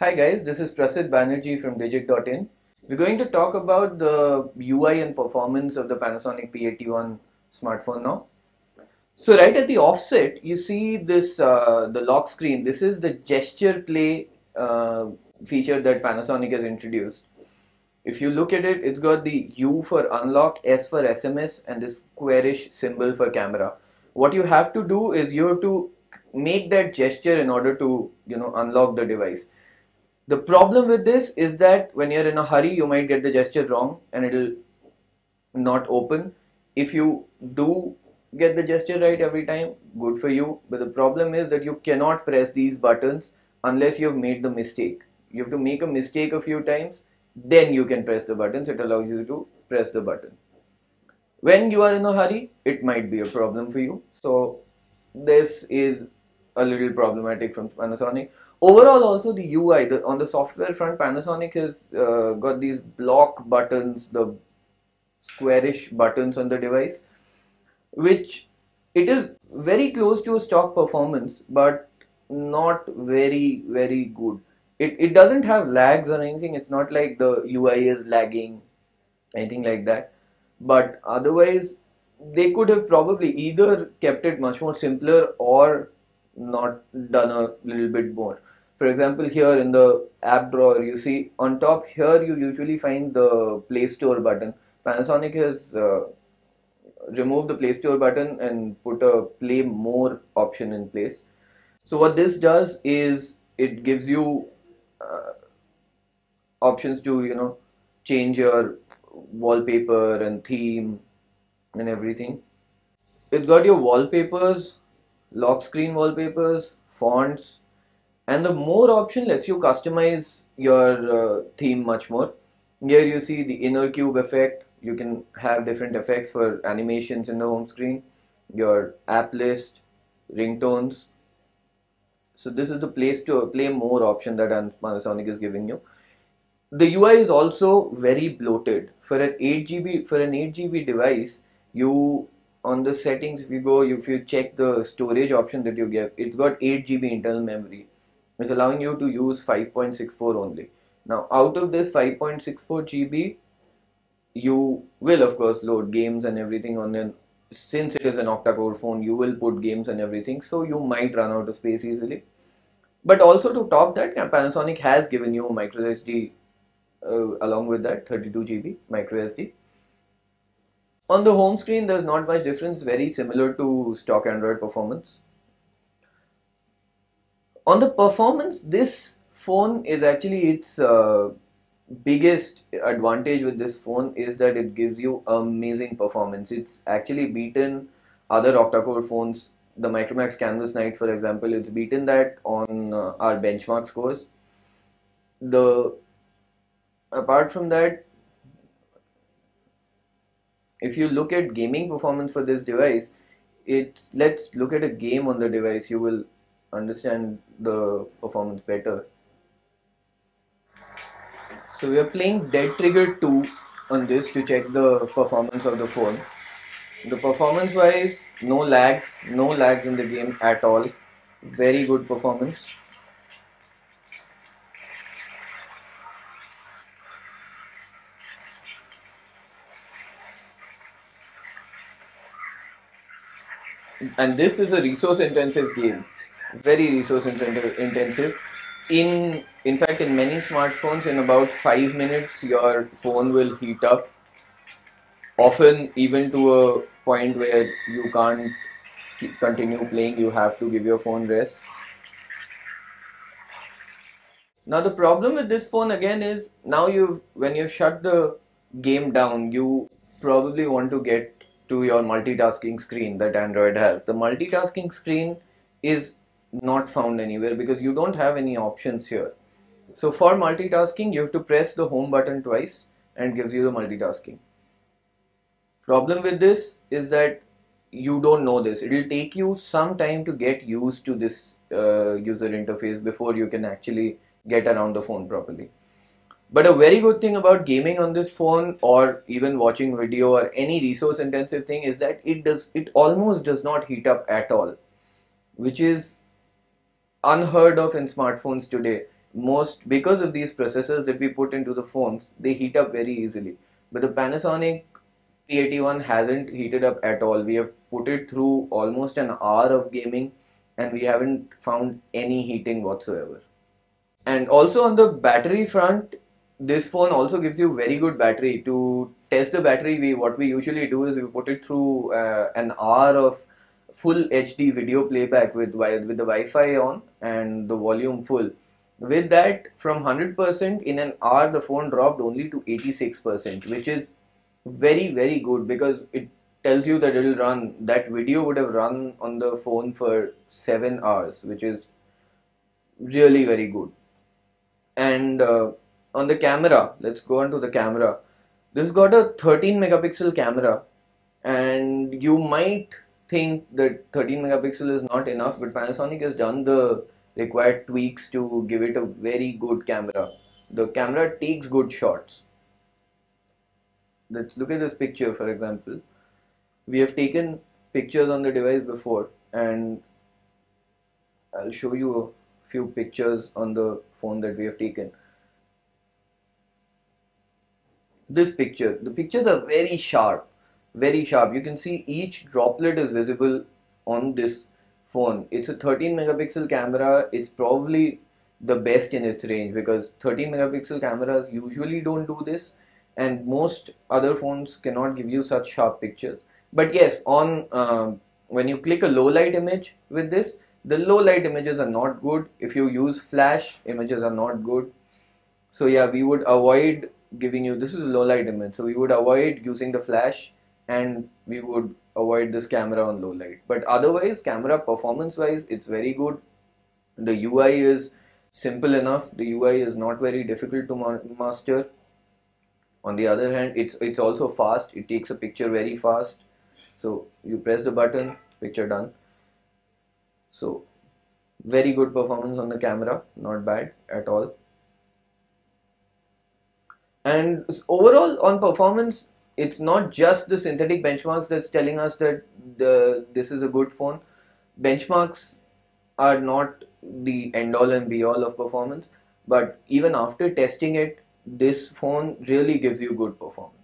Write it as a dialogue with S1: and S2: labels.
S1: Hi guys, this is Prasid Banerjee from Digit.in. We're going to talk about the UI and performance of the Panasonic P81 smartphone now. So right at the offset, you see this the lock screen. This is the gesture play feature that Panasonic has introduced. If you look at it, it's got the U for unlock, S for SMS, and this squarish symbol for camera. What you have to do is you have to make that gesture in order to unlock the device. The problem with this is that when you're in a hurry, you might get the gesture wrong and it'll not open. If you do get the gesture right every time, good for you. But the problem is that you cannot press these buttons unless you've made the mistake. You have to make a mistake a few times, then you can press the buttons. It allows you to press the button. When you are in a hurry, it might be a problem for you. So this is a little problematic from Panasonic. Overall, also the UI, on the software front, Panasonic has got these block buttons, the squarish buttons on the device, which it is very close to a stock performance, but not very good. It doesn't have lags or anything. It's not like the UI is lagging, anything like that. But otherwise, they could have probably either kept it much more simpler or not done a little bit more. For example, here in the app drawer, you see on top here you usually find the Play Store button. Panasonic has removed the Play Store button and put a Play More option in place. So what this does is it gives you options to change your wallpaper and theme and everything. It's got your wallpapers, lock screen wallpapers, fonts, and the more option lets you customize your theme much more. Here you see the inner cube effect. You can have different effects for animations in the home screen, your app list, ringtones. So this is the place to play more option that Panasonic is giving you. The UI is also very bloated. For an 8GB device, you on the settings, if you check the storage option that you get, it's got 8GB internal memory. It's allowing you to use 5.64 only. Now out of this 5.64 GB, you will of course load games and everything on it. Since it is an octa-core phone, you will put games and everything, so you might run out of space easily. But also to top that, Panasonic has given you micro SD along with that 32 GB micro SD. On the home screen, there's not much difference, very similar to stock Android performance. On the performance, this phone is actually its biggest advantage with this phone is that it gives you amazing performance. It's actually beaten other octa-core phones. The Micromax Canvas Night, for example, it's beaten that on our benchmark scores. Apart from that, if you look at gaming performance for this device, let's look at a game on the device. You will understand the performance better. So we are playing Dead Trigger 2 on this to check the performance of the phone. The performance wise, no lags in the game at all. Very good performance. And this is a resource intensive game, very resource intensive. In fact, in many smartphones, in about 5 minutes your phone will heat up, often even to a point where you can't continue playing. You have to give your phone rest. Now the problem with this phone again is, now when you've shut the game down, you probably want to get to your multitasking screen that Android has. The multitasking screen is not found anywhere because you don't have any options here. So for multitasking, you have to press the home button twice and gives you the multitasking. Problem with this is that you don't know this. It will take you some time to get used to this user interface before you can actually get around the phone properly. But a very good thing about gaming on this phone, or even watching video or any resource intensive thing, is that it almost does not heat up at all, which is unheard of in smartphones today. because of these processors that we put into the phones, they heat up very easily. But the Panasonic P81 hasn't heated up at all. We have put it through almost an hour of gaming and we haven't found any heating whatsoever. And also on the battery front, this phone also gives you very good battery. To test the battery, what we usually do is we put it through an hour of full HD video playback with the Wi-Fi on and the volume full. With that, from 100% in an hour, the phone dropped only to 86%, which is very good because it tells you that it'll run. That video would have run on the phone for 7 hours, which is really very good. And on the camera, let's go on to the camera. This got a 13 megapixel camera, and you might think that 13 megapixel is not enough, but Panasonic has done the required tweaks to give it a very good camera. The camera takes good shots. Let's look at this picture, for example. We have taken pictures on the device before, and I'll show you a few pictures on the phone that we have taken. This picture, the pictures are very sharp, very sharp. You can see each droplet is visible on this phone. It's a 13 megapixel camera. It's probably the best in its range because 13 megapixel cameras usually don't do this, and most other phones cannot give you such sharp pictures. But yes, on when you click a low light image with this, the low light images are not good. If you use flash, images are not good. So yeah, we would avoid giving you, this is a low light image, so we would avoid using the flash and we would avoid this camera on low light. But otherwise, camera performance wise, it's very good. The UI is simple enough. The UI is not very difficult to master. On the other hand, it's also fast. It takes a picture very fast. So you press the button, picture done. So very good performance on the camera, not bad at all. And overall on performance, it's not just the synthetic benchmarks that's telling us that this is a good phone. Benchmarks are not the end all and be all of performance, but even after testing it, this phone really gives you good performance.